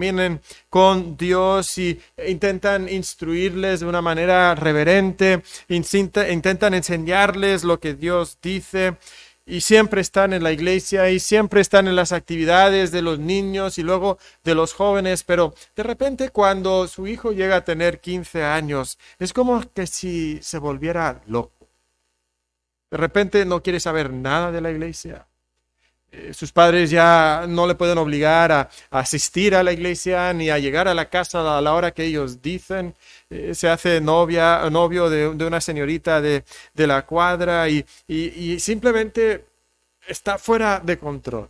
caminen con Dios y intentan instruirles de una manera reverente, intentan enseñarles lo que Dios dice. Y siempre están en la iglesia y siempre están en las actividades de los niños y luego de los jóvenes, pero de repente cuando su hijo llega a tener 15 años, es como que si se volviera loco. De repente no quiere saber nada de la iglesia. Sus padres ya no le pueden obligar a asistir a la iglesia ni a llegar a la casa a la hora que ellos dicen. Se hace novio de una señorita de la cuadra y simplemente está fuera de control.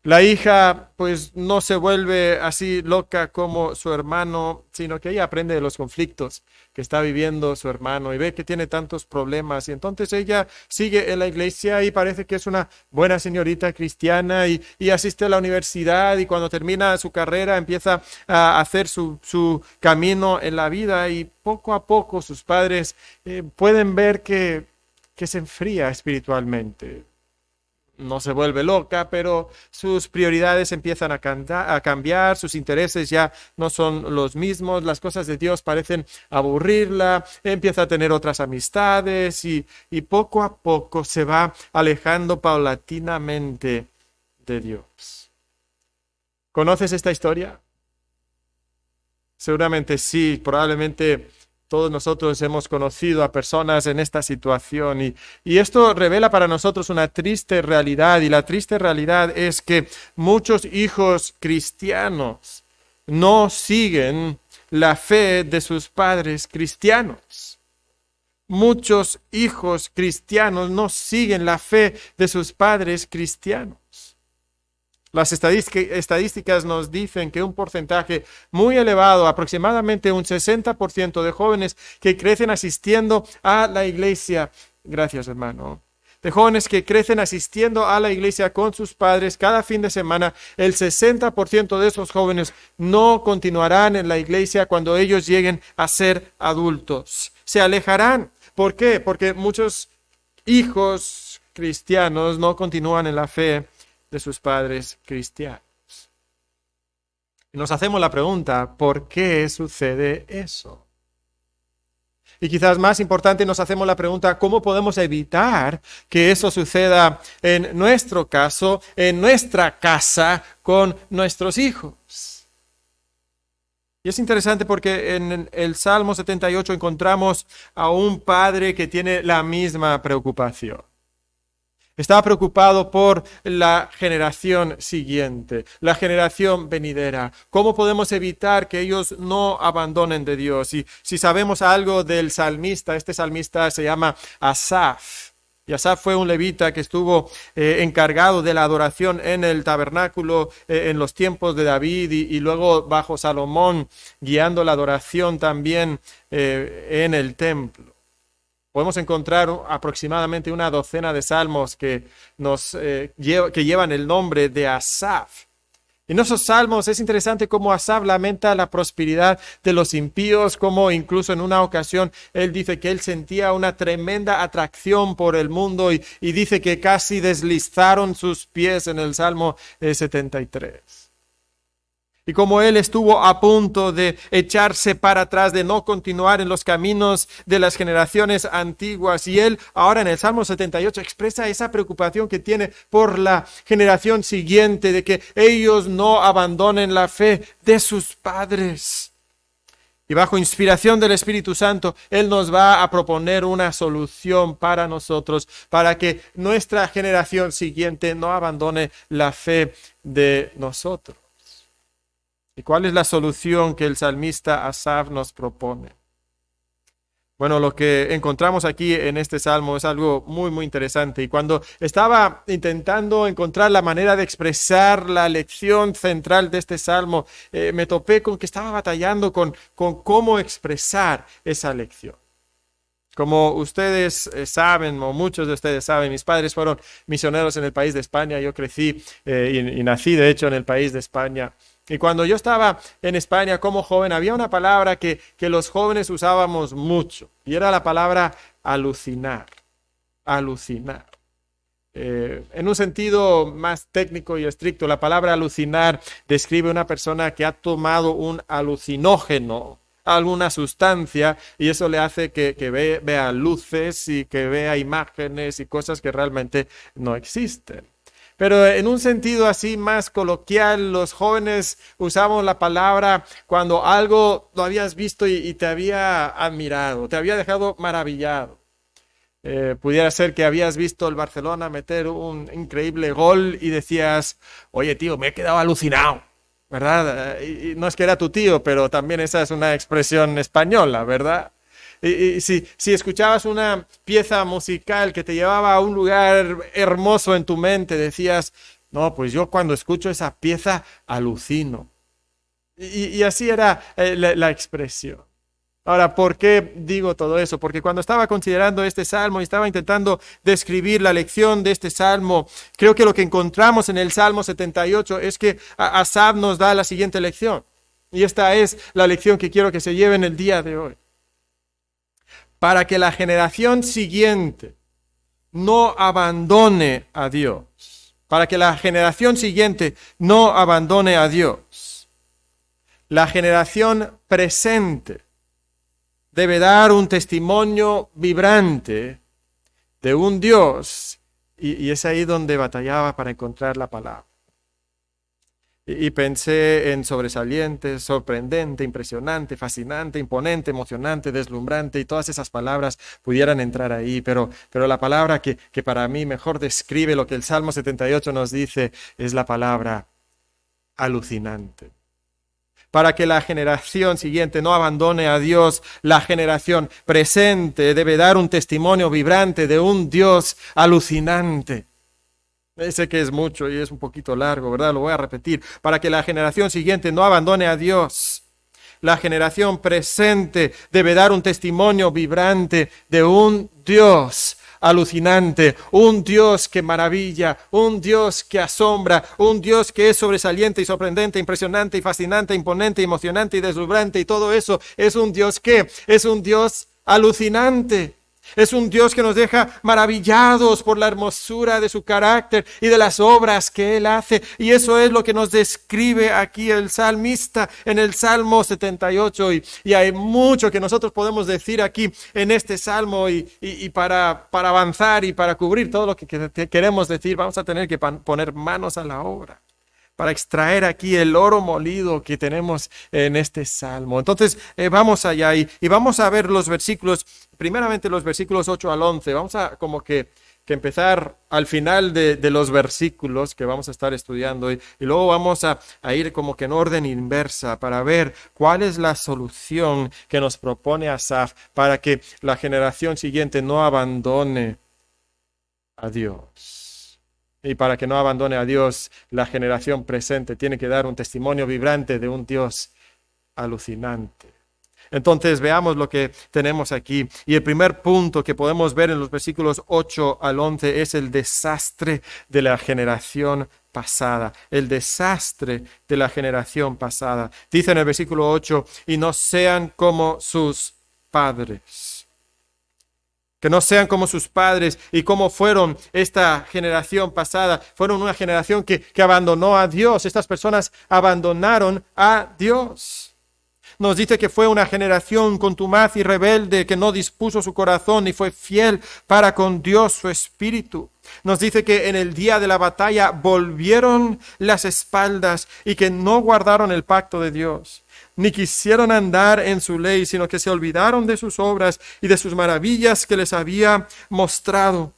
La hija pues no se vuelve así loca como su hermano, sino que ella aprende de los conflictos que está viviendo su hermano y ve que tiene tantos problemas y entonces ella sigue en la iglesia y parece que es una buena señorita cristiana y asiste a la universidad y cuando termina su carrera empieza a hacer su camino en la vida y poco a poco sus padres pueden ver que se enfría espiritualmente. No se vuelve loca, pero sus prioridades empiezan a cambiar, sus intereses ya no son los mismos, las cosas de Dios parecen aburrirla, empieza a tener otras amistades y poco a poco se va alejando paulatinamente de Dios. ¿Conoces esta historia? Seguramente sí, probablemente todos nosotros hemos conocido a personas en esta situación y esto revela para nosotros una triste realidad y la triste realidad es que muchos hijos cristianos no siguen la fe de sus padres cristianos. Muchos hijos cristianos no siguen la fe de sus padres cristianos. Las estadísticas nos dicen que un porcentaje muy elevado, aproximadamente un 60% de jóvenes que crecen asistiendo a la iglesia, gracias hermano, de jóvenes que crecen asistiendo a la iglesia con sus padres cada fin de semana, el 60% de esos jóvenes no continuarán en la iglesia cuando ellos lleguen a ser adultos. Se alejarán. ¿Por qué? Porque muchos hijos cristianos no continúan en la fe de sus padres cristianos. Y nos hacemos la pregunta, ¿por qué sucede eso? Y quizás más importante, nos hacemos la pregunta, ¿cómo podemos evitar que eso suceda en nuestro caso, en nuestra casa, con nuestros hijos? Y es interesante porque en el Salmo 78 encontramos a un padre que tiene la misma preocupación. Estaba preocupado por la generación siguiente, la generación venidera. ¿Cómo podemos evitar que ellos no abandonen de Dios? Y si sabemos algo del salmista, este salmista se llama Asaf. Y Asaf fue un levita que estuvo encargado de la adoración en el tabernáculo en los tiempos de David y luego bajo Salomón, guiando la adoración también en el templo. Podemos encontrar aproximadamente una docena de salmos que llevan el nombre de Asaf. En esos salmos es interesante cómo Asaf lamenta la prosperidad de los impíos, como incluso en una ocasión él dice que él sentía una tremenda atracción por el mundo y dice que casi deslizaron sus pies en el Salmo 73. Y como él estuvo a punto de echarse para atrás, de no continuar en los caminos de las generaciones antiguas. Y él ahora en el Salmo 78 expresa esa preocupación que tiene por la generación siguiente, de que ellos no abandonen la fe de sus padres. Y bajo inspiración del Espíritu Santo, él nos va a proponer una solución para nosotros, para que nuestra generación siguiente no abandone la fe de nosotros. ¿Y cuál es la solución que el salmista Asaf nos propone? Bueno, lo que encontramos aquí en este salmo es algo muy, muy interesante. Y cuando estaba intentando encontrar la manera de expresar la lección central de este salmo, me topé con que estaba batallando con cómo expresar esa lección. Como ustedes saben, o muchos de ustedes saben, mis padres fueron misioneros en el país de España. Yo crecí y nací, de hecho, en el país de España. Y cuando yo estaba en España como joven, había una palabra que los jóvenes usábamos mucho, y era la palabra alucinar. Alucinar. En un sentido más técnico y estricto, la palabra alucinar describe a una persona que ha tomado un alucinógeno, alguna sustancia, y eso le hace que vea luces y que vea imágenes y cosas que realmente no existen. Pero en un sentido así más coloquial, los jóvenes usamos la palabra cuando algo lo habías visto y te había admirado, te había dejado maravillado. Pudiera ser que habías visto el Barcelona meter un increíble gol y decías, oye tío, me he quedado alucinado, ¿verdad? Y no es que era tu tío, pero también esa es una expresión española, ¿verdad? Y si escuchabas una pieza musical que te llevaba a un lugar hermoso en tu mente, decías, no, pues yo cuando escucho esa pieza alucino. Y así era la expresión. Ahora, ¿por qué digo todo eso? Porque cuando estaba considerando este salmo y estaba intentando describir la lección de este salmo, creo que lo que encontramos en el Salmo 78 es que Asaf nos da la siguiente lección. Y esta es la lección que quiero que se lleve en el día de hoy. Para que la generación siguiente no abandone a Dios. Para que la generación siguiente no abandone a Dios. La generación presente debe dar un testimonio vibrante de un Dios, y es ahí donde batallaba para encontrar la palabra. Y pensé en sobresaliente, sorprendente, impresionante, fascinante, imponente, emocionante, deslumbrante, y todas esas palabras pudieran entrar ahí, pero la palabra que para mí mejor describe lo que el Salmo 78 nos dice es la palabra alucinante. Para que la generación siguiente no abandone a Dios, la generación presente debe dar un testimonio vibrante de un Dios alucinante. Sé que es mucho y es un poquito largo, ¿verdad? Lo voy a repetir. Para que la generación siguiente no abandone a Dios, la generación presente debe dar un testimonio vibrante de un Dios alucinante, un Dios que maravilla, un Dios que asombra, un Dios que es sobresaliente y sorprendente, impresionante y fascinante, imponente, emocionante y deslumbrante, y todo eso es un Dios que es un Dios alucinante. Es un Dios que nos deja maravillados por la hermosura de su carácter y de las obras que Él hace. Y eso es lo que nos describe aquí el salmista en el Salmo 78. Y hay mucho que nosotros podemos decir aquí en este Salmo. Y para avanzar y para cubrir todo lo que queremos decir, vamos a tener que poner manos a la obra para extraer aquí el oro molido que tenemos en este salmo. Entonces, vamos allá y vamos a ver los versículos, primeramente los versículos 8 al 11. Vamos a como que empezar al final de los versículos que vamos a estar estudiando y luego vamos a ir como que en orden inversa para ver cuál es la solución que nos propone Asaf para que la generación siguiente no abandone a Dios. Y para que no abandone a Dios, la generación presente tiene que dar un testimonio vibrante de un Dios alucinante. Entonces veamos lo que tenemos aquí. Y el primer punto que podemos ver en los versículos 8 al 11 es el desastre de la generación pasada. El desastre de la generación pasada. Dice en el versículo 8, y no sean como sus padres. Que no sean como sus padres y como fueron esta generación pasada. Fueron una generación que abandonó a Dios. Estas personas abandonaron a Dios. Nos dice que fue una generación contumaz y rebelde que no dispuso su corazón y fue fiel para con Dios su espíritu. Nos dice que en el día de la batalla volvieron las espaldas y que no guardaron el pacto de Dios. Ni quisieron andar en su ley, sino que se olvidaron de sus obras y de sus maravillas que les había mostrado.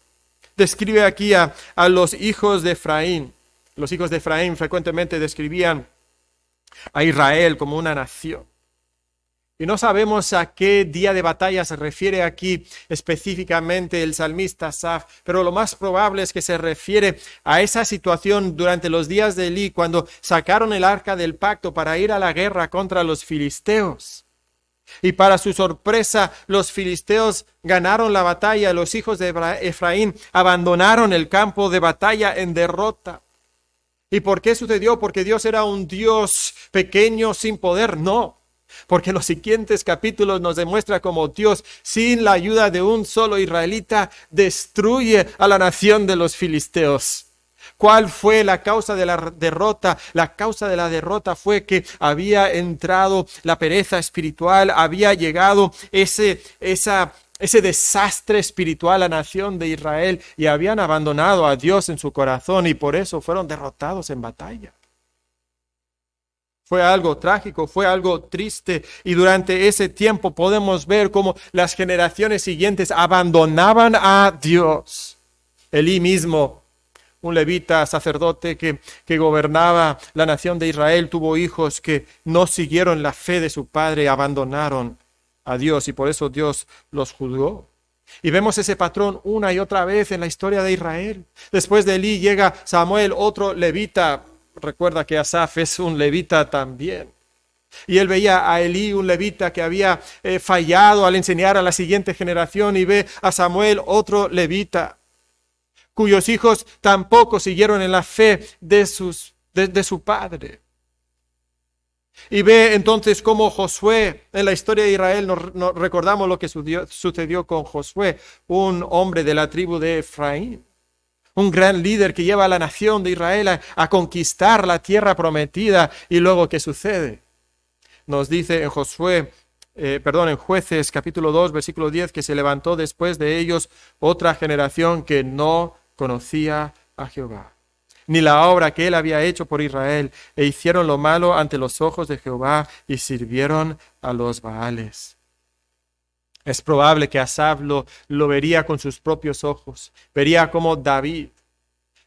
Describe aquí a los hijos de Efraín. Los hijos de Efraín frecuentemente describían a Israel como una nación. Y no sabemos a qué día de batalla se refiere aquí específicamente el salmista Asaf, pero lo más probable es que se refiere a esa situación durante los días de Elí, cuando sacaron el arca del pacto para ir a la guerra contra los filisteos. Y para su sorpresa, los filisteos ganaron la batalla, los hijos de Efraín abandonaron el campo de batalla en derrota. ¿Y por qué sucedió? ¿Porque Dios era un Dios pequeño sin poder? No. Porque los siguientes capítulos nos demuestra cómo Dios, sin la ayuda de un solo israelita, destruye a la nación de los filisteos. ¿Cuál fue la causa de la derrota? La causa de la derrota fue que había entrado la pereza espiritual, había llegado ese desastre espiritual a la nación de Israel y habían abandonado a Dios en su corazón y por eso fueron derrotados en batalla. Fue algo trágico, fue algo triste y durante ese tiempo podemos ver cómo las generaciones siguientes abandonaban a Dios. Elí mismo, un levita sacerdote que gobernaba la nación de Israel, tuvo hijos que no siguieron la fe de su padre, abandonaron a Dios y por eso Dios los juzgó. Y vemos ese patrón una y otra vez en la historia de Israel. Después de Elí llega Samuel, otro levita. Recuerda que Asaf es un levita también. Y él veía a Elí, un levita que había fallado al enseñar a la siguiente generación, y ve a Samuel, otro levita, cuyos hijos tampoco siguieron en la fe de su padre. Y ve entonces cómo Josué, en la historia de Israel, nos recordamos lo que sucedió con Josué, un hombre de la tribu de Efraín. Un gran líder que lleva a la nación de Israel a conquistar la tierra prometida. Y luego, ¿qué sucede? Nos dice en Jueces capítulo 2, versículo 10, que se levantó después de ellos otra generación que no conocía a Jehová, ni la obra que él había hecho por Israel, e hicieron lo malo ante los ojos de Jehová y sirvieron a los Baales. Es probable que Asaf lo vería con sus propios ojos. Vería cómo David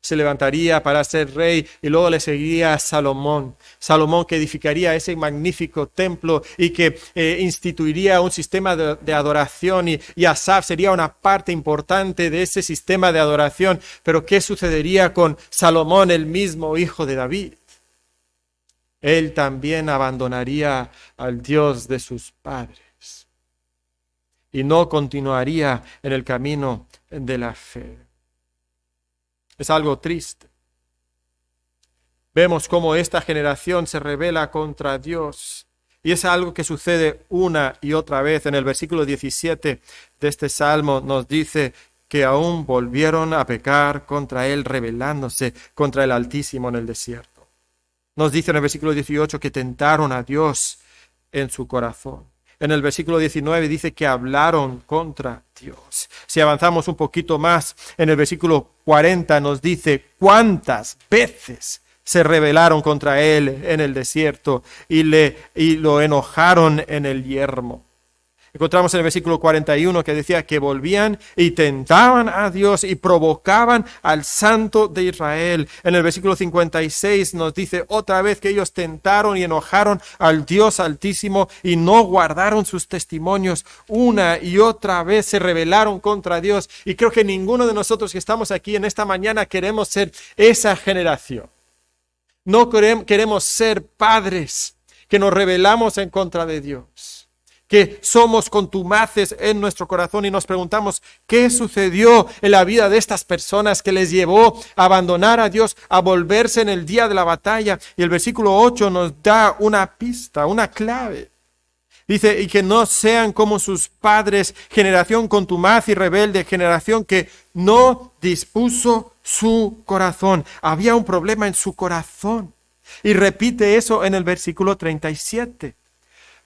se levantaría para ser rey y luego le seguiría Salomón. Salomón que edificaría ese magnífico templo y que instituiría un sistema de adoración y Asaf sería una parte importante de ese sistema de adoración. Pero ¿qué sucedería con Salomón, el mismo hijo de David? Él también abandonaría al Dios de sus padres y no continuaría en el camino de la fe. Es algo triste. Vemos cómo esta generación se rebela contra Dios. Y es algo que sucede una y otra vez. En el versículo 17 de este salmo nos dice que aún volvieron a pecar contra él, rebelándose contra el Altísimo en el desierto. Nos dice en el versículo 18 que tentaron a Dios en su corazón. En el versículo 19 dice que hablaron contra Dios. Si avanzamos un poquito más, en el versículo 40 nos dice cuántas veces se rebelaron contra él en el desierto y lo enojaron en el yermo. Encontramos en el versículo 41 que decía que volvían y tentaban a Dios y provocaban al Santo de Israel. En el versículo 56 nos dice otra vez que ellos tentaron y enojaron al Dios Altísimo y no guardaron sus testimonios. Una y otra vez se rebelaron contra Dios. Y creo que ninguno de nosotros que estamos aquí en esta mañana queremos ser esa generación. No queremos ser padres que nos rebelamos en contra de Dios, que somos contumaces en nuestro corazón y nos preguntamos qué sucedió en la vida de estas personas que les llevó a abandonar a Dios, a volverse en el día de la batalla. Y el versículo 8 nos da una pista, una clave. Dice, y que no sean como sus padres, generación contumaz y rebelde, generación que no dispuso su corazón. Había un problema en su corazón. Y repite eso en el versículo 37.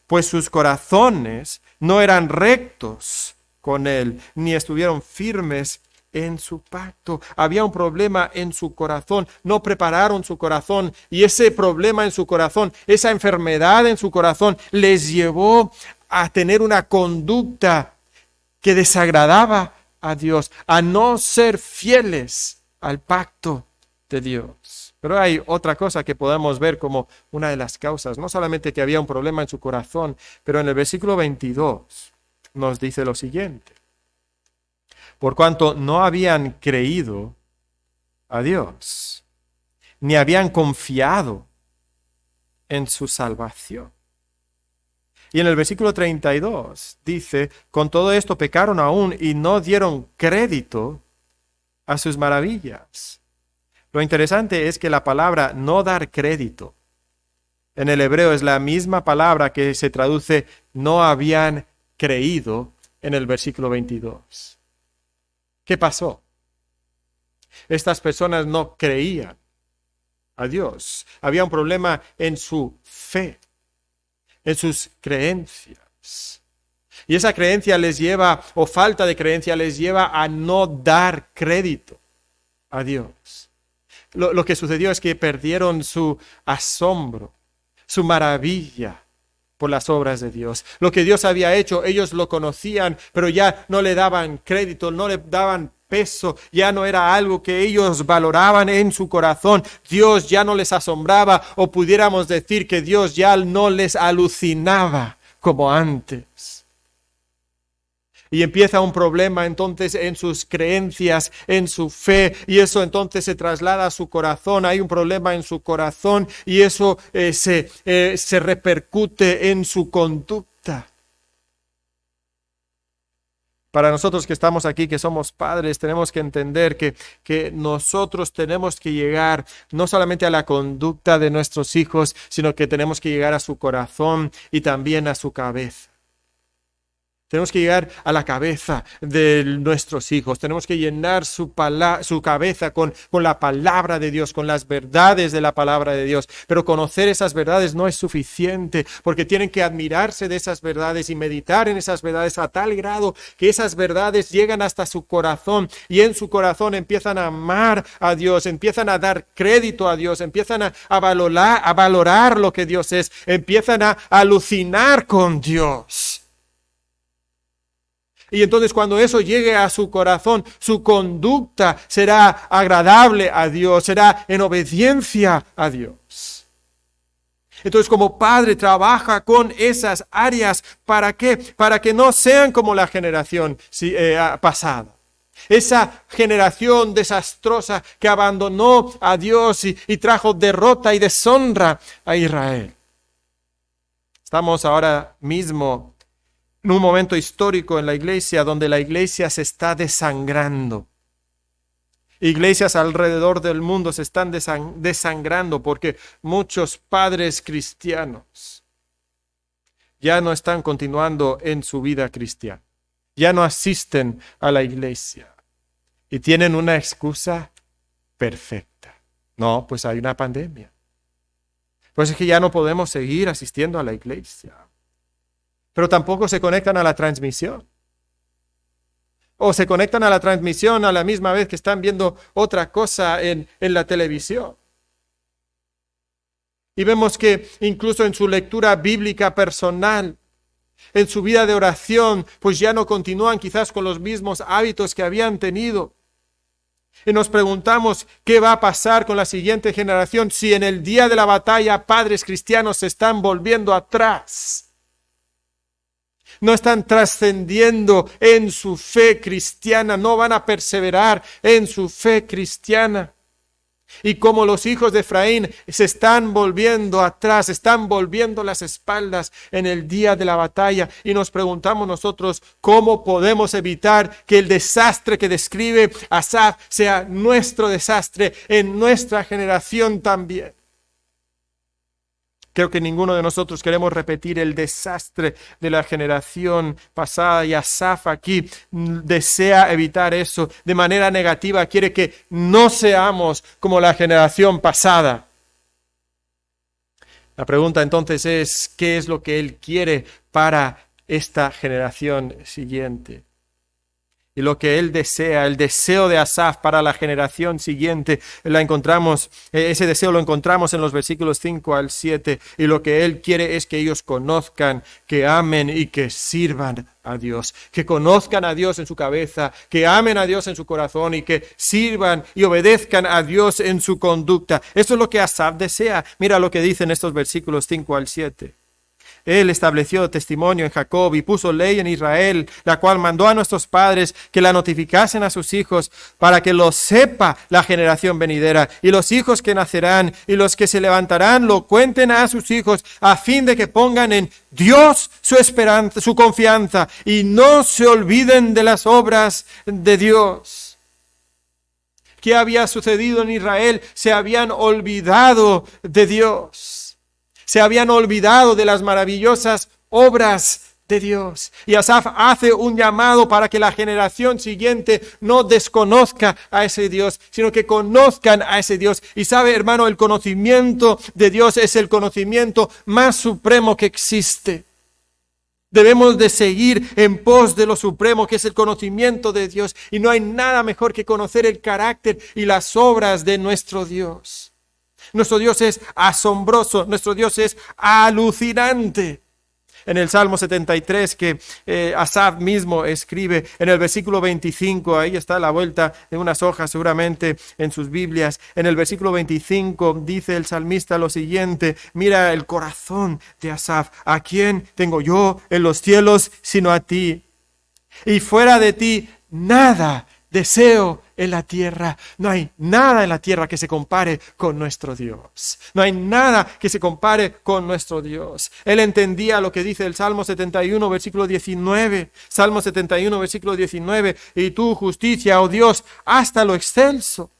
Pues sus corazones no eran rectos con él, ni estuvieron firmes en su pacto. Había un problema en su corazón, no prepararon su corazón, y ese problema en su corazón, esa enfermedad en su corazón, les llevó a tener una conducta que desagradaba a Dios, a no ser fieles al pacto de Dios. Pero hay otra cosa que podemos ver como una de las causas, no solamente que había un problema en su corazón, pero en el versículo 22 nos dice lo siguiente: por cuanto no habían creído a Dios, ni habían confiado en su salvación. Y en el versículo 32 dice, con todo esto pecaron aún y no dieron crédito a sus maravillas. Lo interesante es que la palabra no dar crédito En el hebreo es la misma palabra que se traduce no habían creído en el versículo 22. ¿Qué pasó? Estas personas no creían a Dios. Había un problema en su fe, en sus creencias. Y esa creencia les lleva, o falta de creencia, les lleva a no dar crédito a Dios. Lo que sucedió es que perdieron su asombro, su maravilla por las obras de Dios. Lo que Dios había hecho, ellos lo conocían, pero ya no le daban crédito, no le daban peso, ya no era algo que ellos valoraban en su corazón. Dios ya no les asombraba, o pudiéramos decir que Dios ya no les alucinaba como antes. Y empieza un problema entonces en sus creencias, en su fe, y eso entonces se traslada a su corazón. Hay un problema en su corazón y eso se repercute en su conducta. Para nosotros que estamos aquí, que somos padres, tenemos que entender que nosotros tenemos que llegar no solamente a la conducta de nuestros hijos, sino que tenemos que llegar a su corazón y también a su cabeza. Tenemos que llegar a la cabeza de nuestros hijos. Tenemos que llenar su cabeza con la palabra de Dios, con las verdades de la palabra de Dios. Pero conocer esas verdades no es suficiente, porque tienen que admirarse de esas verdades y meditar en esas verdades a tal grado que esas verdades llegan hasta su corazón, y en su corazón empiezan a amar a Dios, empiezan a dar crédito a Dios, empiezan a valorar lo que Dios es, empiezan a alucinar con Dios. Y entonces cuando eso llegue a su corazón, su conducta será agradable a Dios, será en obediencia a Dios. Entonces como padre trabaja con esas áreas. ¿Para qué? Para que no sean como la generación pasada. Esa generación desastrosa que abandonó a Dios y trajo derrota y deshonra a Israel. Estamos ahora mismo en un momento histórico en la iglesia donde la iglesia se está desangrando. Iglesias alrededor del mundo se están desangrando porque muchos padres cristianos ya no están continuando en su vida cristiana. Ya no asisten a la iglesia y tienen una excusa perfecta. No, pues hay una pandemia. Pues es que ya no podemos seguir asistiendo a la iglesia. Pero tampoco se conectan a la transmisión. O se conectan a la transmisión a la misma vez que están viendo otra cosa en la televisión. Y vemos que incluso en su lectura bíblica personal, en su vida de oración, pues ya no continúan quizás con los mismos hábitos que habían tenido. Y nos preguntamos qué va a pasar con la siguiente generación si en el día de la batalla padres cristianos se están volviendo atrás. No están trascendiendo en su fe cristiana, no van a perseverar en su fe cristiana. Y como los hijos de Efraín se están volviendo atrás, están volviendo las espaldas en el día de la batalla, y nos preguntamos nosotros cómo podemos evitar que el desastre que describe Asaf sea nuestro desastre en nuestra generación también. Creo que ninguno de nosotros queremos repetir el desastre de la generación pasada, y Asaf aquí desea evitar eso de manera negativa. Quiere que no seamos como la generación pasada. La pregunta entonces es, ¿qué es lo que él quiere para esta generación siguiente? Y lo que él desea, el deseo de Asaf para la generación siguiente, ese deseo lo encontramos en los versículos 5 al 7. Y lo que él quiere es que ellos conozcan, que amen y que sirvan a Dios. Que conozcan a Dios en su cabeza, que amen a Dios en su corazón y que sirvan y obedezcan a Dios en su conducta. Eso es lo que Asaf desea. Mira lo que dice en estos versículos 5 al 7. Él estableció testimonio en Jacob y puso ley en Israel, la cual mandó a nuestros padres que la notificasen a sus hijos, para que lo sepa la generación venidera, y los hijos que nacerán y los que se levantarán lo cuenten a sus hijos, a fin de que pongan en Dios su esperanza, su confianza, y no se olviden de las obras de Dios. ¿Qué había sucedido en Israel? Se habían olvidado de Dios. Se habían olvidado de las maravillosas obras de Dios. Y Asaf hace un llamado para que la generación siguiente no desconozca a ese Dios, sino que conozcan a ese Dios. Y sabe, hermano, el conocimiento de Dios es el conocimiento más supremo que existe. Debemos de seguir en pos de lo supremo, que es el conocimiento de Dios. Y no hay nada mejor que conocer el carácter y las obras de nuestro Dios. Nuestro Dios es asombroso, nuestro Dios es alucinante. En el Salmo 73 que Asaf mismo escribe, en el versículo 25, ahí está la vuelta de unas hojas seguramente en sus Biblias. En el versículo 25 dice el salmista lo siguiente: mira el corazón de Asaf. ¿A quién tengo yo en los cielos sino a ti? Y fuera de ti nada deseo en la tierra. No hay nada en la tierra que se compare con nuestro Dios. No hay nada que se compare con nuestro Dios. Él entendía lo que dice el Salmo 71, versículo 19. Salmo 71, versículo 19. Y tu justicia, oh Dios, hasta lo excelso.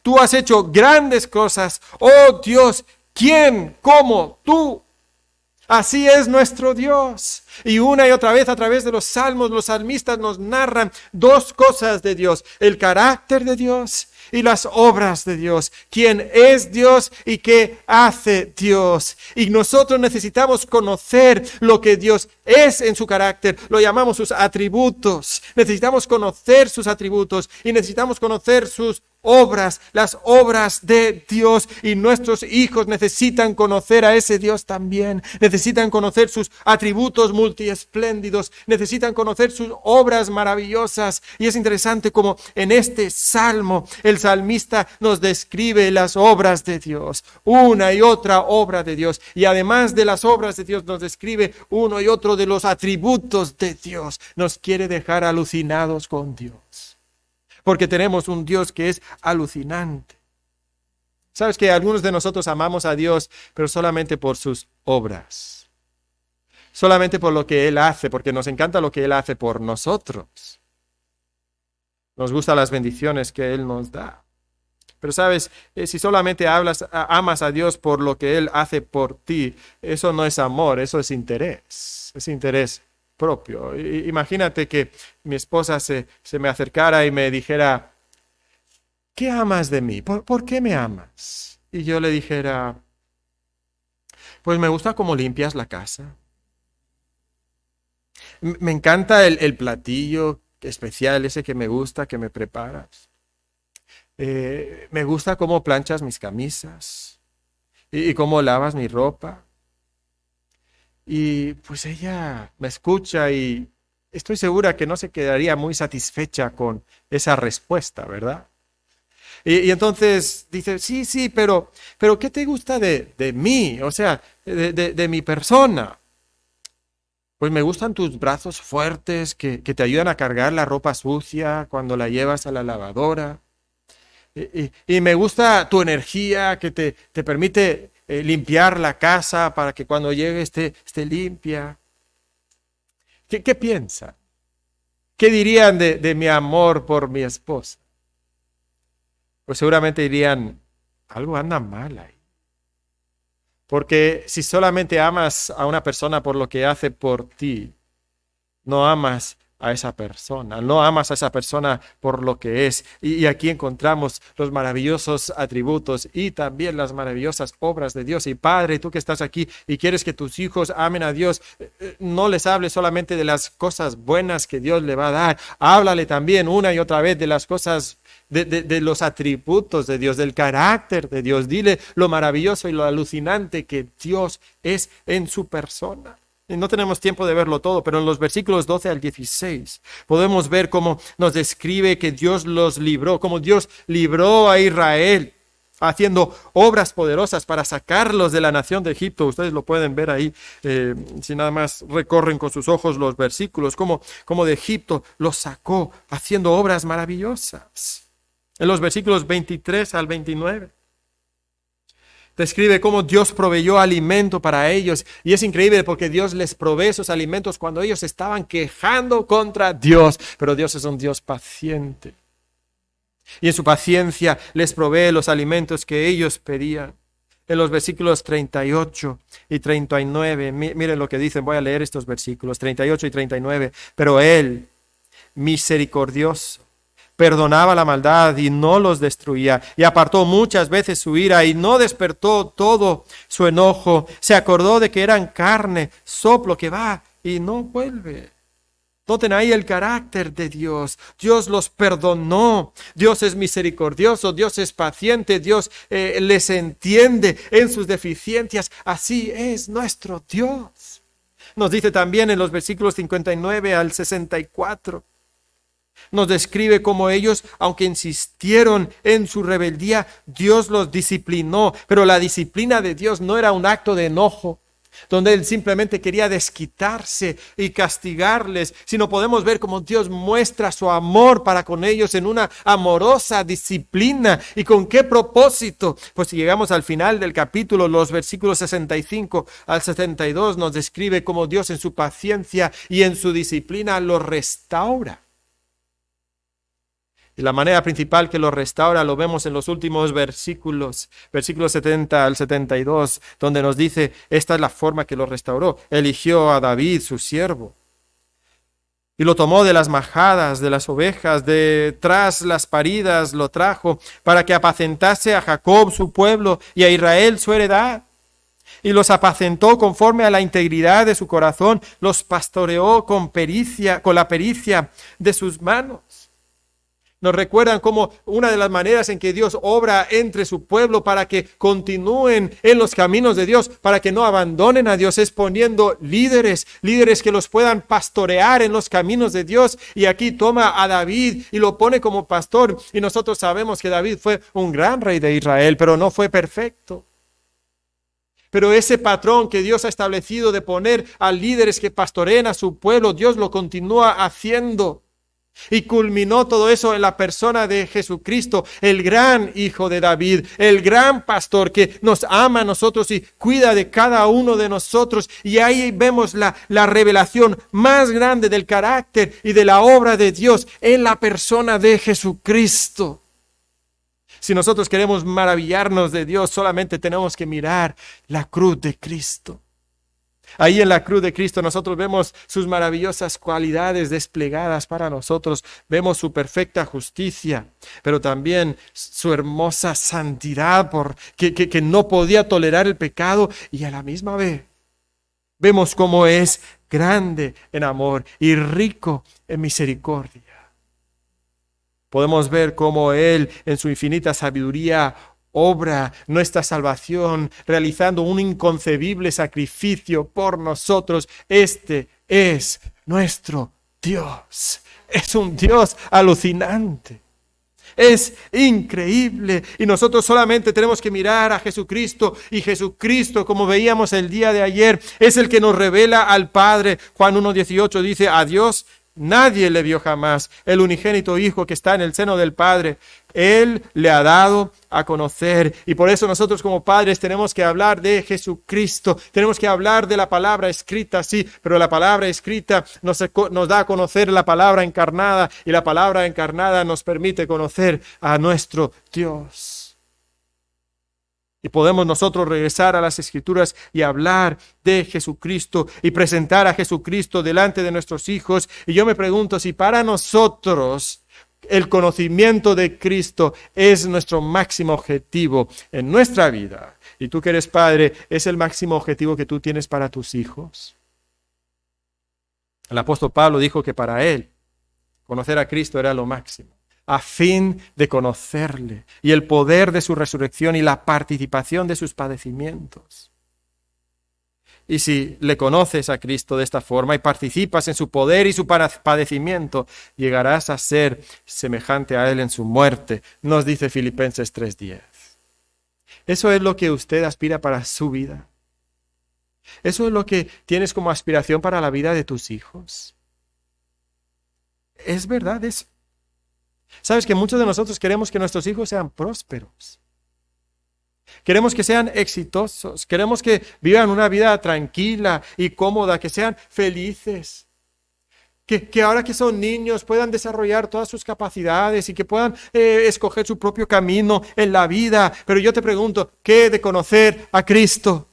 Tú has hecho grandes cosas, oh Dios. ¿Quién como tú? Así es nuestro Dios. Y una y otra vez a través de los salmos, los salmistas nos narran dos cosas de Dios: el carácter de Dios y las obras de Dios. ¿Quién es Dios y qué hace Dios? Y nosotros necesitamos conocer lo que Dios es en su carácter. Lo llamamos sus atributos. Necesitamos conocer sus atributos y necesitamos conocer sus obras, las obras de Dios. Y nuestros hijos necesitan conocer a ese Dios también. Necesitan conocer sus atributos multiespléndidos. Necesitan conocer sus obras maravillosas. Y es interesante como en este salmo el salmista nos describe las obras de Dios, una y otra obra de Dios. Y además de las obras de Dios nos describe uno y otro de los atributos de Dios. Nos quiere dejar alucinados con Dios, porque tenemos un Dios que es alucinante. ¿Sabes que algunos de nosotros amamos a Dios, pero solamente por sus obras? Solamente por lo que Él hace, porque nos encanta lo que Él hace por nosotros. Nos gustan las bendiciones que Él nos da. Pero sabes, si solamente amas a Dios por lo que Él hace por ti, eso no es amor, eso es interés propio. Imagínate que mi esposa se me acercara y me dijera: ¿qué amas de mí? ¿Por qué me amas? Y yo le dijera: pues me gusta cómo limpias la casa. Me encanta el platillo especial ese que me gusta, que me preparas. Me gusta cómo planchas mis camisas y cómo lavas mi ropa. Y pues ella me escucha y estoy segura que no se quedaría muy satisfecha con esa respuesta, ¿verdad? Y entonces dice: sí, pero ¿qué te gusta de mí? O sea, de mi persona. Pues me gustan tus brazos fuertes que te ayudan a cargar la ropa sucia cuando la llevas a la lavadora. Y me gusta tu energía que te permite limpiar la casa para que cuando llegue esté limpia. ¿Qué piensan? ¿Qué dirían de mi amor por mi esposa? Pues seguramente dirían: algo anda mal ahí. Porque si solamente amas a una persona por lo que hace por ti, no amas a esa persona, no amas a esa persona por lo que es. Y aquí encontramos los maravillosos atributos y también las maravillosas obras de Dios. Y Padre, tú que estás aquí y quieres que tus hijos amen a Dios, no les hables solamente de las cosas buenas que Dios le va a dar. Háblale también una y otra vez de las cosas, de los atributos de Dios, del carácter de Dios. Dile lo maravilloso y lo alucinante que Dios es en su persona. Y no tenemos tiempo de verlo todo, pero en los versículos 12 al 16 podemos ver cómo nos describe que Dios los libró, cómo Dios libró a Israel haciendo obras poderosas para sacarlos de la nación de Egipto. Ustedes lo pueden ver ahí, si nada más recorren con sus ojos los versículos, cómo de Egipto los sacó haciendo obras maravillosas. En los versículos 23 al 29. Describe cómo Dios proveyó alimento para ellos. Y es increíble porque Dios les provee esos alimentos cuando ellos estaban quejando contra Dios. Pero Dios es un Dios paciente. Y en su paciencia les provee los alimentos que ellos pedían. En los versículos 38 y 39, miren lo que dicen, voy a leer estos versículos 38 y 39. Pero Él, misericordioso, perdonaba la maldad y no los destruía, y apartó muchas veces su ira y no despertó todo su enojo. Se acordó de que eran carne, soplo que va y no vuelve. Noten ahí el carácter de Dios. Dios los perdonó. Dios es misericordioso. Dios es paciente. Dios les entiende en sus deficiencias. Así es nuestro Dios. Nos dice también en los versículos 59 al 64. Nos describe cómo ellos, aunque insistieron en su rebeldía, Dios los disciplinó. Pero la disciplina de Dios no era un acto de enojo, donde Él simplemente quería desquitarse y castigarles, sino podemos ver cómo Dios muestra su amor para con ellos en una amorosa disciplina. ¿Y con qué propósito? Pues si llegamos al final del capítulo, los versículos 65 al 72 nos describe cómo Dios en su paciencia y en su disciplina los restaura. Y la manera principal que lo restaura lo vemos en los últimos versículos 70 al 72, donde nos dice, esta es la forma que lo restauró. Eligió a David, su siervo, y lo tomó de las majadas, de las ovejas, de tras las paridas lo trajo, para que apacentase a Jacob, su pueblo, y a Israel, su heredad. Y los apacentó conforme a la integridad de su corazón, los pastoreó con la pericia de sus manos. Nos recuerdan como una de las maneras en que Dios obra entre su pueblo para que continúen en los caminos de Dios, para que no abandonen a Dios, es poniendo líderes que los puedan pastorear en los caminos de Dios. Y aquí toma a David y lo pone como pastor. Y nosotros sabemos que David fue un gran rey de Israel, pero no fue perfecto. Pero ese patrón que Dios ha establecido de poner a líderes que pastoreen a su pueblo, Dios lo continúa haciendo. Y culminó todo eso en la persona de Jesucristo, el gran hijo de David, el gran pastor que nos ama a nosotros y cuida de cada uno de nosotros. Y ahí vemos la revelación más grande del carácter y de la obra de Dios en la persona de Jesucristo. Si nosotros queremos maravillarnos de Dios, solamente tenemos que mirar la cruz de Cristo. Ahí en la cruz de Cristo nosotros vemos sus maravillosas cualidades desplegadas para nosotros. Vemos su perfecta justicia, pero también su hermosa santidad que no podía tolerar el pecado. Y a la misma vez vemos cómo es grande en amor y rico en misericordia. Podemos ver cómo Él en su infinita sabiduría obra nuestra salvación, realizando un inconcebible sacrificio por nosotros. Este es nuestro Dios. Es un Dios alucinante. Es increíble. Y nosotros solamente tenemos que mirar a Jesucristo. Y Jesucristo, como veíamos el día de ayer, es el que nos revela al Padre. Juan 1:18 dice, a Dios nadie le vio jamás. El unigénito Hijo que está en el seno del Padre, Él le ha dado a conocer. Y por eso nosotros como padres tenemos que hablar de Jesucristo. Tenemos que hablar de la palabra escrita, sí, pero la palabra escrita nos da a conocer la palabra encarnada. Y la palabra encarnada nos permite conocer a nuestro Dios. Y podemos nosotros regresar a las Escrituras y hablar de Jesucristo y presentar a Jesucristo delante de nuestros hijos. Y yo me pregunto si para nosotros el conocimiento de Cristo es nuestro máximo objetivo en nuestra vida. Y tú que eres padre, ¿es el máximo objetivo que tú tienes para tus hijos? El apóstol Pablo dijo que para él conocer a Cristo era lo máximo, a fin de conocerle y el poder de su resurrección y la participación de sus padecimientos. Y si le conoces a Cristo de esta forma y participas en su poder y su padecimiento, llegarás a ser semejante a Él en su muerte, nos dice Filipenses 3:10. Eso es lo que usted aspira para su vida. Eso es lo que tienes como aspiración para la vida de tus hijos. Es verdad eso. Sabes que muchos de nosotros queremos que nuestros hijos sean prósperos. Queremos que sean exitosos. Queremos que vivan una vida tranquila y cómoda, que sean felices. Que ahora que son niños puedan desarrollar todas sus capacidades y que puedan escoger su propio camino en la vida. Pero yo te pregunto, ¿qué de conocer a Cristo?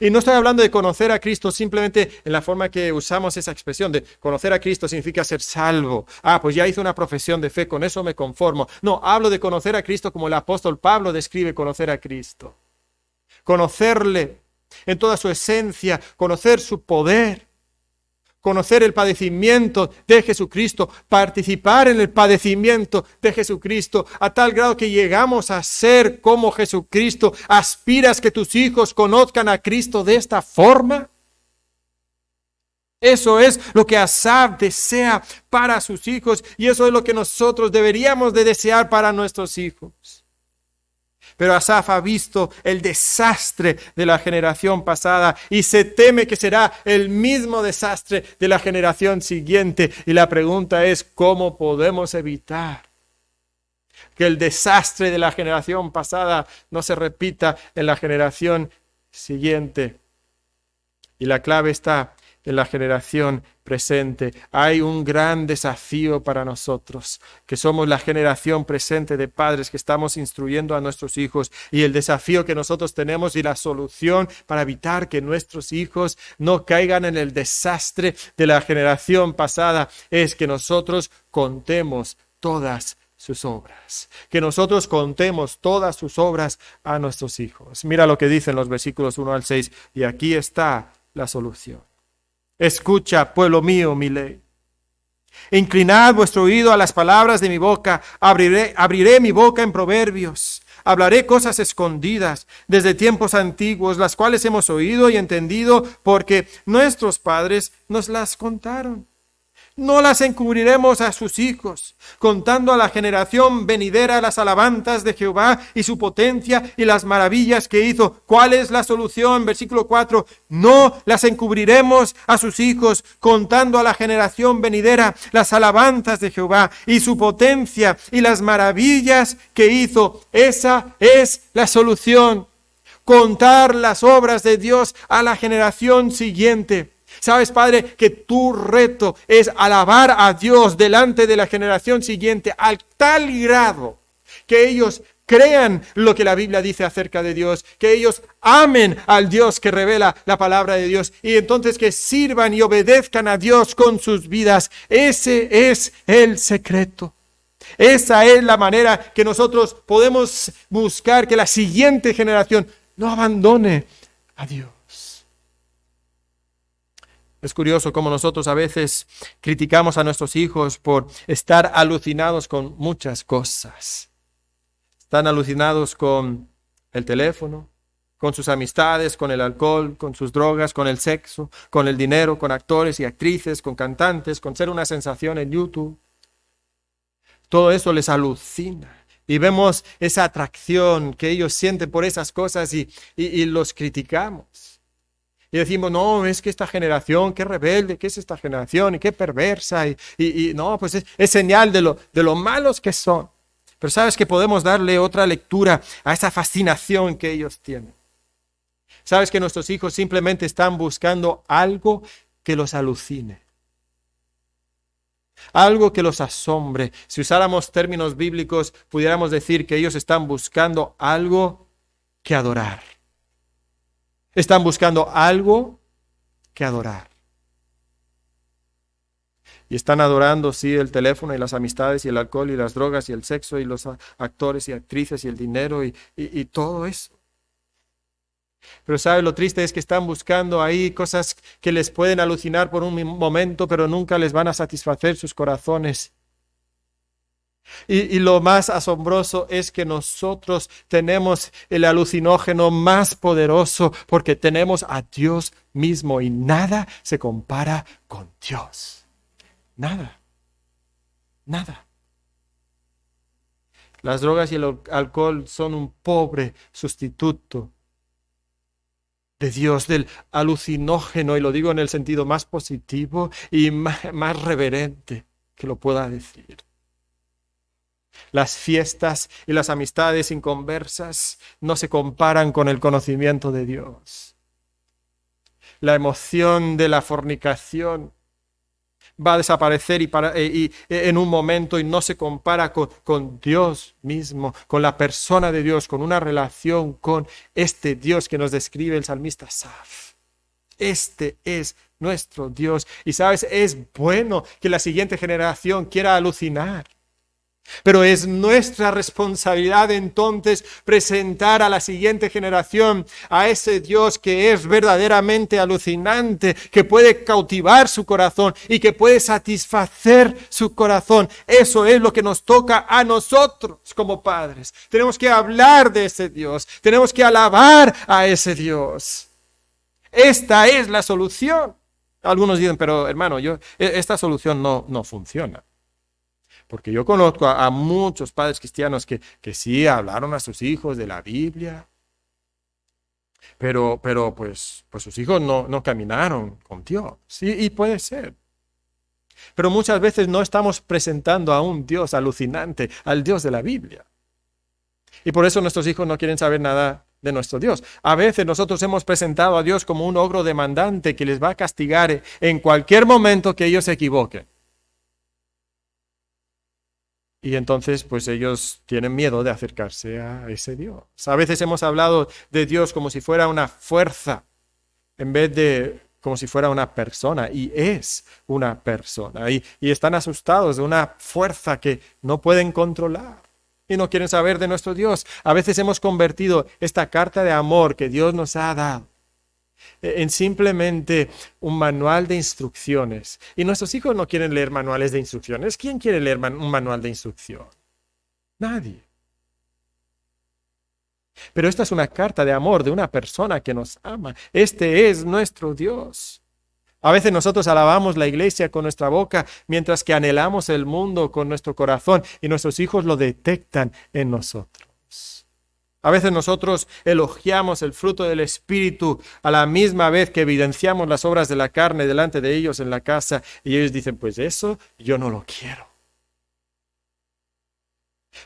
Y no estoy hablando de conocer a Cristo simplemente en la forma que usamos esa expresión de conocer a Cristo significa ser salvo. Pues ya hice una profesión de fe, con eso me conformo. No, hablo de conocer a Cristo como el apóstol Pablo describe conocer a Cristo. Conocerle en toda su esencia, conocer su poder, conocer el padecimiento de Jesucristo, participar en el padecimiento de Jesucristo, a tal grado que llegamos a ser como Jesucristo. ¿Aspiras que tus hijos conozcan a Cristo de esta forma? Eso es lo que Asaf desea para sus hijos y eso es lo que nosotros deberíamos de desear para nuestros hijos. Pero Asaf ha visto el desastre de la generación pasada y se teme que será el mismo desastre de la generación siguiente. Y la pregunta es, ¿cómo podemos evitar que el desastre de la generación pasada no se repita en la generación siguiente? Y la clave está en la generación presente. Hay un gran desafío para nosotros, que somos la generación presente de padres que estamos instruyendo a nuestros hijos, y el desafío que nosotros tenemos y la solución para evitar que nuestros hijos no caigan en el desastre de la generación pasada es que nosotros contemos todas sus obras, que nosotros contemos todas sus obras a nuestros hijos. Mira lo que dicen los versículos 1 al 6, y aquí está la solución. Escucha, pueblo mío, mi ley. Inclinad vuestro oído a las palabras de mi boca. Abriré mi boca en proverbios. Hablaré cosas escondidas desde tiempos antiguos, las cuales hemos oído y entendido porque nuestros padres nos las contaron. No las encubriremos a sus hijos, contando a la generación venidera las alabanzas de Jehová y su potencia y las maravillas que hizo. ¿Cuál es la solución? Versículo 4. No las encubriremos a sus hijos, contando a la generación venidera las alabanzas de Jehová y su potencia y las maravillas que hizo. Esa es la solución. Contar las obras de Dios a la generación siguiente. ¿Sabes, Padre, que tu reto es alabar a Dios delante de la generación siguiente al tal grado que ellos crean lo que la Biblia dice acerca de Dios, que ellos amen al Dios que revela la palabra de Dios y entonces que sirvan y obedezcan a Dios con sus vidas? Ese es el secreto. Esa es la manera que nosotros podemos buscar que la siguiente generación no abandone a Dios. Es curioso cómo nosotros a veces criticamos a nuestros hijos por estar alucinados con muchas cosas. Están alucinados con el teléfono, con sus amistades, con el alcohol, con sus drogas, con el sexo, con el dinero, con actores y actrices, con cantantes, con ser una sensación en YouTube. Todo eso les alucina. Y vemos esa atracción que ellos sienten por esas cosas y los criticamos. Y decimos, no, es que esta generación, qué rebelde, qué es esta generación y qué perversa. Y no, pues es señal de lo malos que son. Pero sabes que podemos darle otra lectura a esa fascinación que ellos tienen. Sabes que nuestros hijos simplemente están buscando algo que los alucine. Algo que los asombre. Si usáramos términos bíblicos, pudiéramos decir que ellos están buscando algo que adorar. Están buscando algo que adorar. Y están adorando, sí, el teléfono y las amistades y el alcohol y las drogas y el sexo y los actores y actrices y el dinero y todo eso. Pero ¿sabes? Lo triste es que están buscando ahí cosas que les pueden alucinar por un momento, pero nunca les van a satisfacer sus corazones. Y lo más asombroso es que nosotros tenemos el alucinógeno más poderoso porque tenemos a Dios mismo y nada se compara con Dios. Nada. Nada. Las drogas y el alcohol son un pobre sustituto de Dios, del alucinógeno, y lo digo en el sentido más positivo y más reverente que lo pueda decir. Las fiestas y las amistades inconversas no se comparan con el conocimiento de Dios. La emoción de la fornicación va a desaparecer y en un momento y no se compara con Dios mismo, con la persona de Dios, con una relación con este Dios que nos describe el salmista Asaf. Este es nuestro Dios. Y sabes, es bueno que la siguiente generación quiera alucinar. Pero es nuestra responsabilidad entonces presentar a la siguiente generación a ese Dios que es verdaderamente alucinante, que puede cautivar su corazón y que puede satisfacer su corazón. Eso es lo que nos toca a nosotros como padres. Tenemos que hablar de ese Dios, tenemos que alabar a ese Dios. Esta es la solución. Algunos dicen, pero hermano, esta solución no funciona. Porque yo conozco a muchos padres cristianos que sí hablaron a sus hijos de la Biblia, pero pues sus hijos no caminaron con Dios. Sí, y puede ser. Pero muchas veces no estamos presentando a un Dios alucinante, al Dios de la Biblia. Y por eso nuestros hijos no quieren saber nada de nuestro Dios. A veces nosotros hemos presentado a Dios como un ogro demandante que les va a castigar en cualquier momento que ellos se equivoquen. Y entonces, pues ellos tienen miedo de acercarse a ese Dios. A veces hemos hablado de Dios como si fuera una fuerza, en vez de como si fuera una persona, y es una persona. Y están asustados de una fuerza que no pueden controlar y no quieren saber de nuestro Dios. A veces hemos convertido esta carta de amor que Dios nos ha dado en simplemente un manual de instrucciones. Y nuestros hijos no quieren leer manuales de instrucciones. ¿Quién quiere leer un manual de instrucción? Nadie. Pero esta es una carta de amor de una persona que nos ama. Este es nuestro Dios. A veces nosotros alabamos la iglesia con nuestra boca, mientras que anhelamos el mundo con nuestro corazón, y nuestros hijos lo detectan en nosotros. A veces nosotros elogiamos el fruto del Espíritu a la misma vez que evidenciamos las obras de la carne delante de ellos en la casa, y ellos dicen, pues eso yo no lo quiero.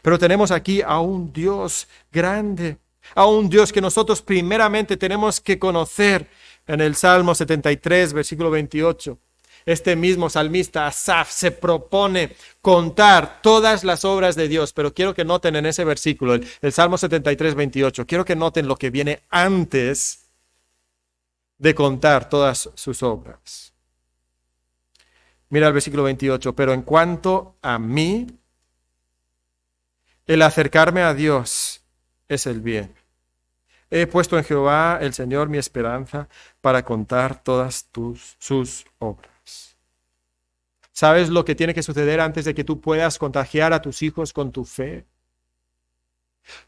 Pero tenemos aquí a un Dios grande, a un Dios que nosotros primeramente tenemos que conocer. En el Salmo 73, versículo 28. Este mismo salmista Asaf se propone contar todas las obras de Dios, pero quiero que noten en ese versículo, el Salmo 73, 28, quiero que noten lo que viene antes de contar todas sus obras. Mira el versículo 28, pero en cuanto a mí, el acercarme a Dios es el bien. He puesto en Jehová, el Señor, mi esperanza para contar todas sus obras. ¿Sabes lo que tiene que suceder antes de que tú puedas contagiar a tus hijos con tu fe?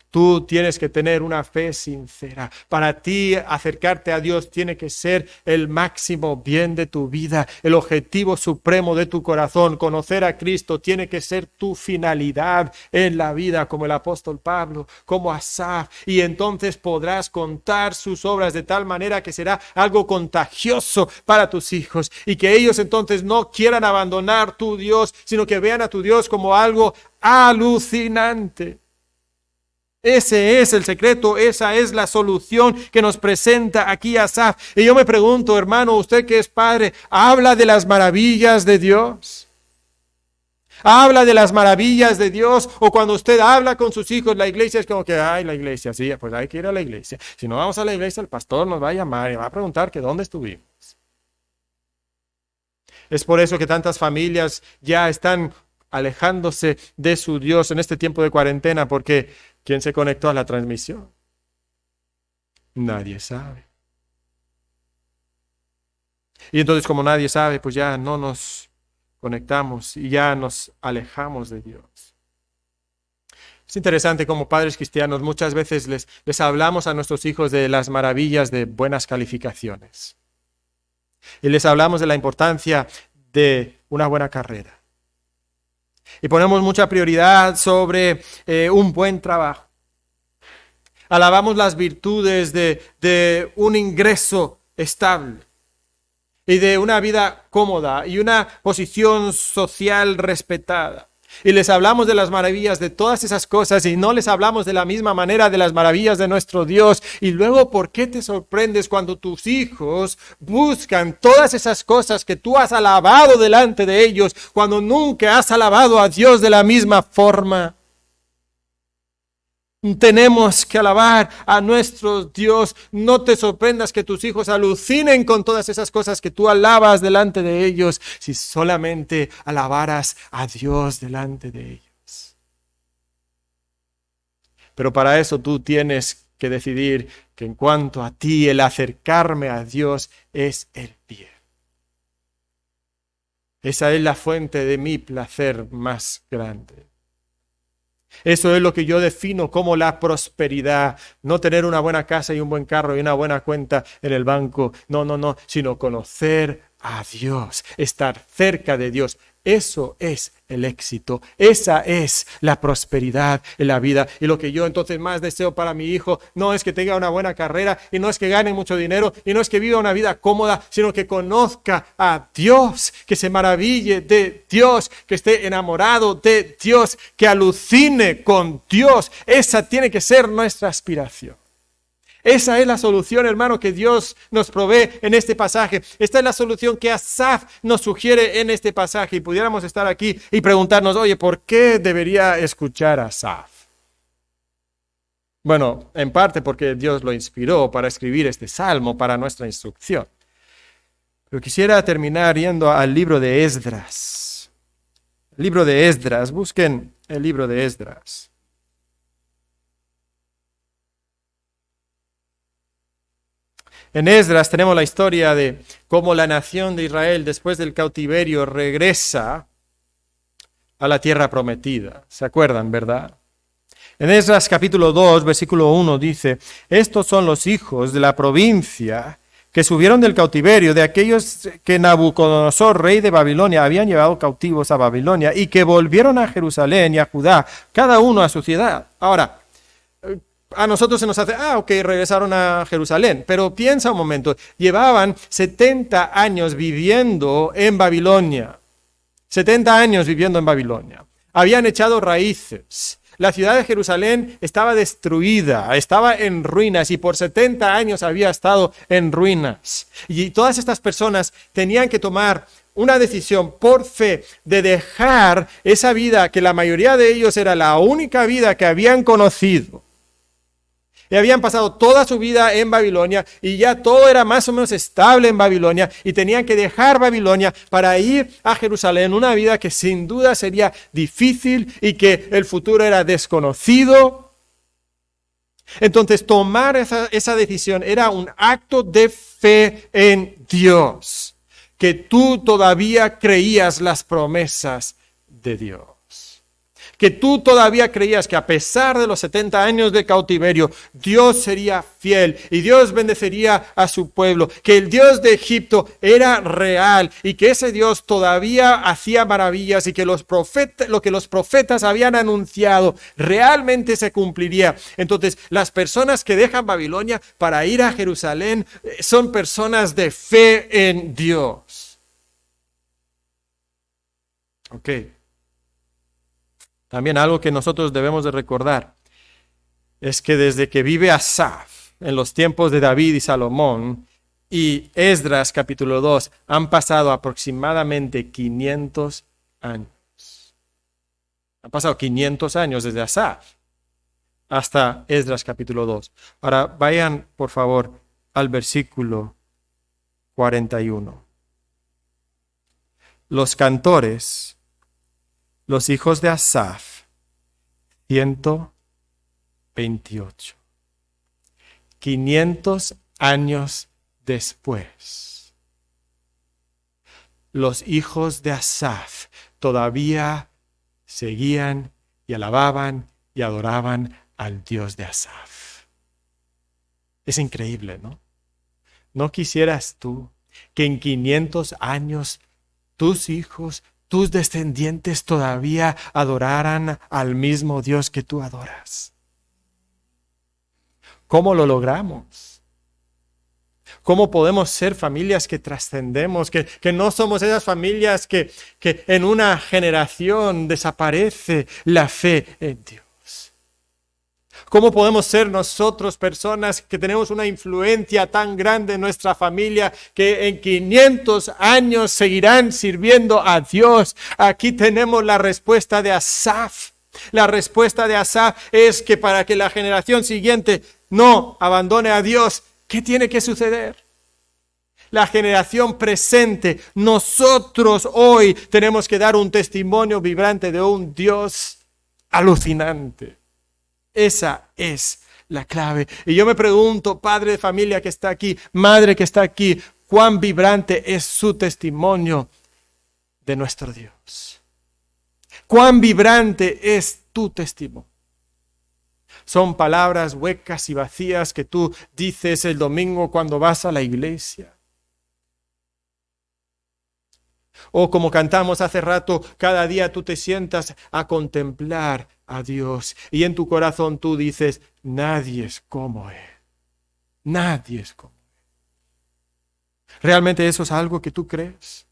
Tú tienes que tener una fe sincera. Para ti, acercarte a Dios tiene que ser el máximo bien de tu vida, el objetivo supremo de tu corazón. Conocer a Cristo tiene que ser tu finalidad en la vida, como el apóstol Pablo, como Asaf. Y entonces podrás contar sus obras de tal manera que será algo contagioso para tus hijos, y que ellos entonces no quieran abandonar tu Dios, sino que vean a tu Dios como algo alucinante. Ese es el secreto, esa es la solución que nos presenta aquí Asaf. Y yo me pregunto, hermano, usted que es padre, ¿habla de las maravillas de Dios? ¿Habla de las maravillas de Dios? O cuando usted habla con sus hijos, la iglesia es como que, ay, la iglesia, sí, pues hay que ir a la iglesia. Si no vamos a la iglesia, el pastor nos va a llamar y va a preguntar que dónde estuvimos. Es por eso que tantas familias ya están alejándose de su Dios en este tiempo de cuarentena, porque ¿quién se conectó a la transmisión? Nadie sabe. Y entonces, como nadie sabe, pues ya no nos conectamos y ya nos alejamos de Dios. Es interesante, como padres cristianos, muchas veces les hablamos a nuestros hijos de las maravillas de buenas calificaciones. Y les hablamos de la importancia de una buena carrera. Y ponemos mucha prioridad sobre un buen trabajo. Alabamos las virtudes de un ingreso estable y de una vida cómoda y una posición social respetada. y les hablamos de las maravillas de todas esas cosas y no les hablamos de la misma manera de las maravillas de nuestro Dios. Y luego, ¿por qué te sorprendes cuando tus hijos buscan todas esas cosas que tú has alabado delante de ellos cuando nunca has alabado a Dios de la misma forma? Tenemos que alabar a nuestro Dios. No te sorprendas que tus hijos alucinen con todas esas cosas que tú alabas delante de ellos, si solamente alabaras a Dios delante de ellos. Pero para eso tú tienes que decidir que en cuanto a ti, el acercarme a Dios es el bien. Esa es la fuente de mi placer más grande. Eso es lo que yo defino como la prosperidad. No tener una buena casa y un buen carro y una buena cuenta en el banco. No, sino conocer a Dios, estar cerca de Dios. Eso es el éxito. Esa es la prosperidad en la vida. Y lo que yo entonces más deseo para mi hijo no es que tenga una buena carrera y no es que gane mucho dinero y no es que viva una vida cómoda, sino que conozca a Dios, que se maraville de Dios, que esté enamorado de Dios, que alucine con Dios. Esa tiene que ser nuestra aspiración. Esa es la solución, hermano, que Dios nos provee en este pasaje. Esta es la solución que Asaf nos sugiere en este pasaje. Y pudiéramos estar aquí y preguntarnos, oye, ¿por qué debería escuchar a Asaf? Bueno, en parte porque Dios lo inspiró para escribir este salmo para nuestra instrucción. Pero quisiera terminar yendo al libro de Esdras. El libro de Esdras, busquen el libro de Esdras. En Esdras tenemos la historia de cómo la nación de Israel después del cautiverio regresa a la tierra prometida. ¿Se acuerdan, verdad? En Esdras capítulo 2, versículo 1 dice, estos son los hijos de la provincia que subieron del cautiverio, de aquellos que Nabucodonosor, rey de Babilonia, habían llevado cautivos a Babilonia y que volvieron a Jerusalén y a Judá, cada uno a su ciudad. Ahora, a nosotros se nos hace, ok, regresaron a Jerusalén, pero piensa un momento, llevaban 70 años viviendo en Babilonia, 70 años viviendo en Babilonia, habían echado raíces, la ciudad de Jerusalén estaba destruida, estaba en ruinas y por 70 años había estado en ruinas. Y todas estas personas tenían que tomar una decisión por fe de dejar esa vida que la mayoría de ellos era la única vida que habían conocido. Y habían pasado toda su vida en Babilonia y ya todo era más o menos estable en Babilonia y tenían que dejar Babilonia para ir a Jerusalén, una vida que sin duda sería difícil y que el futuro era desconocido. Entonces tomar esa decisión era un acto de fe en Dios, que tú todavía creías las promesas de Dios. Que tú todavía creías que a pesar de los 70 años de cautiverio, Dios sería fiel y Dios bendecería a su pueblo, que el Dios de Egipto era real y que ese Dios todavía hacía maravillas y que lo que los profetas habían anunciado realmente se cumpliría. Entonces, las personas que dejan Babilonia para ir a Jerusalén son personas de fe en Dios. Ok. También algo que nosotros debemos de recordar es que desde que vive Asaf en los tiempos de David y Salomón y Esdras capítulo 2 han pasado aproximadamente 500 años. Han pasado 500 años desde Asaf hasta Esdras capítulo 2. Ahora vayan por favor al versículo 41. Los cantores, los hijos de Asaf, 128. 500 años después, los hijos de Asaf todavía seguían y alababan y adoraban al Dios de Asaf. Es increíble, ¿no? ¿No quisieras tú que en 500 años tus hijos, tus descendientes todavía adoraran al mismo Dios que tú adoras? ¿Cómo lo logramos? ¿Cómo podemos ser familias que trascendemos, que no somos esas familias que en una generación desaparece la fe en Dios? ¿Cómo podemos ser nosotros personas que tenemos una influencia tan grande en nuestra familia que en 500 años seguirán sirviendo a Dios? Aquí tenemos la respuesta de Asaf. La respuesta de Asaf es que para que la generación siguiente no abandone a Dios, ¿qué tiene que suceder? La generación presente, nosotros hoy tenemos que dar un testimonio vibrante de un Dios alucinante. Esa es la clave. Y yo me pregunto, padre de familia que está aquí, madre que está aquí, ¿cuán vibrante es su testimonio de nuestro Dios? ¿Cuán vibrante es tu testimonio? Son palabras huecas y vacías que tú dices el domingo cuando vas a la iglesia. O como cantamos hace rato, cada día tú te sientas a contemplar a Dios y en tu corazón tú dices, nadie es como Él. Nadie es como Él. ¿Realmente eso es algo que tú crees?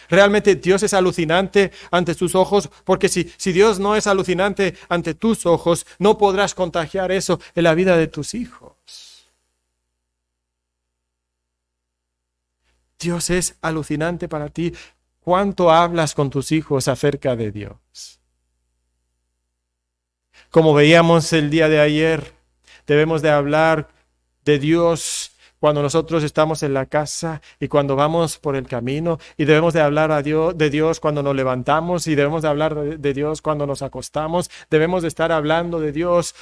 ¿Realmente Dios es alucinante ante tus ojos? Porque si Dios no es alucinante ante tus ojos, no podrás contagiar eso en la vida de tus hijos. Dios es alucinante para ti. ¿Cuánto hablas con tus hijos acerca de Dios? Como veíamos el día de ayer, debemos de hablar de Dios cuando nosotros estamos en la casa y cuando vamos por el camino, y debemos de hablar de Dios cuando nos levantamos, y debemos de hablar de Dios cuando nos acostamos. Debemos de estar hablando de Dios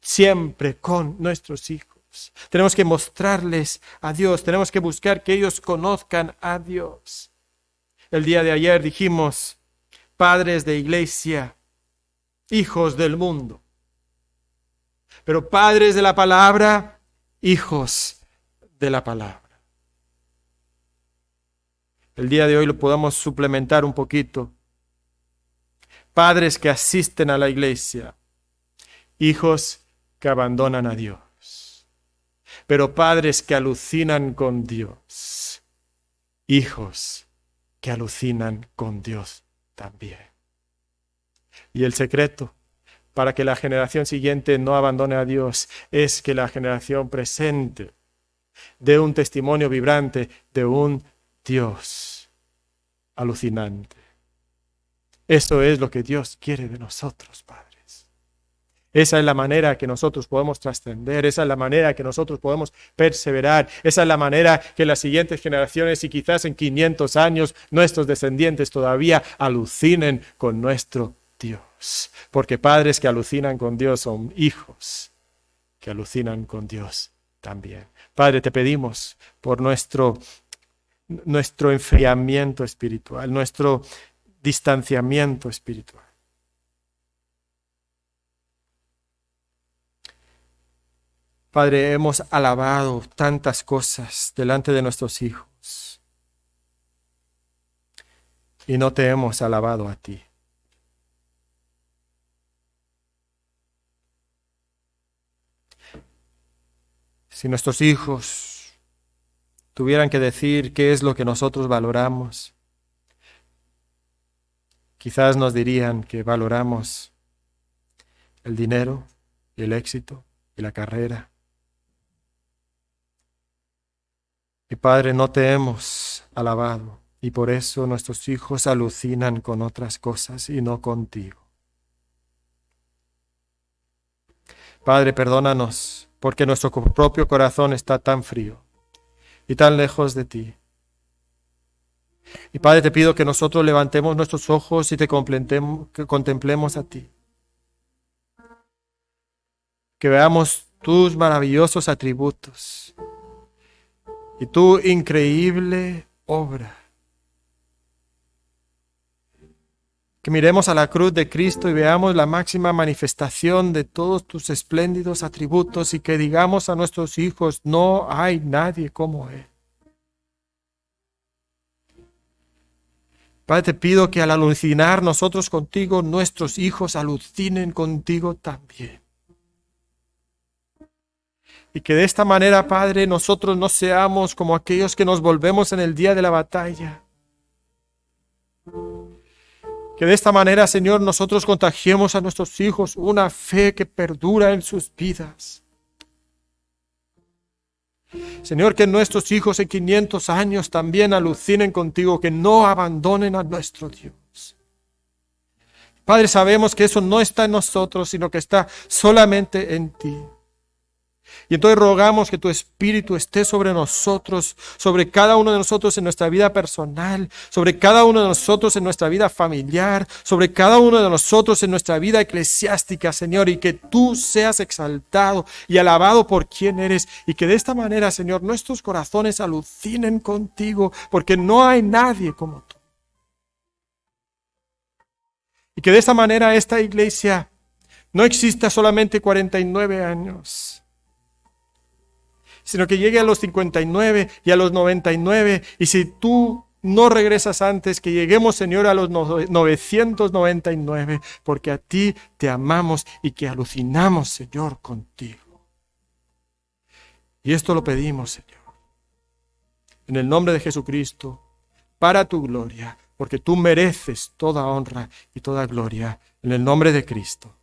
siempre con nuestros hijos. Tenemos que mostrarles a Dios, tenemos que buscar que ellos conozcan a Dios. El día de ayer dijimos, padres de iglesia, hijos del mundo. Pero padres de la palabra, hijos de la palabra. El día de hoy lo podamos suplementar un poquito. Padres que asisten a la iglesia, hijos que abandonan a Dios. Pero padres que alucinan con Dios, hijos que alucinan con Dios también. Y el secreto para que la generación siguiente no abandone a Dios es que la generación presente dé un testimonio vibrante de un Dios alucinante. Eso es lo que Dios quiere de nosotros, padres. Esa es la manera que nosotros podemos trascender, esa es la manera que nosotros podemos perseverar, esa es la manera que las siguientes generaciones y quizás en 500 años nuestros descendientes todavía alucinen con nuestro Dios. Porque padres que alucinan con Dios son hijos que alucinan con Dios también. Padre, te pedimos por nuestro enfriamiento espiritual, nuestro distanciamiento espiritual. Padre, hemos alabado tantas cosas delante de nuestros hijos y no te hemos alabado a ti. Si nuestros hijos tuvieran que decir qué es lo que nosotros valoramos, quizás nos dirían que valoramos el dinero, y el éxito y la carrera. Y Padre, no te hemos alabado y por eso nuestros hijos alucinan con otras cosas y no contigo. Padre, perdónanos porque nuestro propio corazón está tan frío y tan lejos de ti. Y Padre, te pido que nosotros levantemos nuestros ojos y te contemplemos a ti. Que veamos tus maravillosos atributos y tu increíble obra. Que miremos a la cruz de Cristo y veamos la máxima manifestación de todos tus espléndidos atributos y que digamos a nuestros hijos, no hay nadie como Él. Padre, te pido que al alucinar nosotros contigo, nuestros hijos alucinen contigo también. Y que de esta manera, Padre, nosotros no seamos como aquellos que nos volvemos en el día de la batalla. Que de esta manera, Señor, nosotros contagiemos a nuestros hijos una fe que perdura en sus vidas. Señor, que nuestros hijos en 500 años también alucinen contigo, que no abandonen a nuestro Dios. Padre, sabemos que eso no está en nosotros, sino que está solamente en ti. Y entonces rogamos que tu Espíritu esté sobre nosotros, sobre cada uno de nosotros en nuestra vida personal, sobre cada uno de nosotros en nuestra vida familiar, sobre cada uno de nosotros en nuestra vida eclesiástica, Señor, y que tú seas exaltado y alabado por quien eres, y que de esta manera, Señor, nuestros corazones alucinen contigo, porque no hay nadie como tú. Y que de esta manera esta iglesia no exista solamente 49 años, sino que llegue a los 59 y a los 99, y si tú no regresas antes, que lleguemos, Señor, a los 999, porque a ti te amamos y que alucinamos, Señor, contigo. Y esto lo pedimos, Señor, en el nombre de Jesucristo, para tu gloria, porque tú mereces toda honra y toda gloria, en el nombre de Cristo.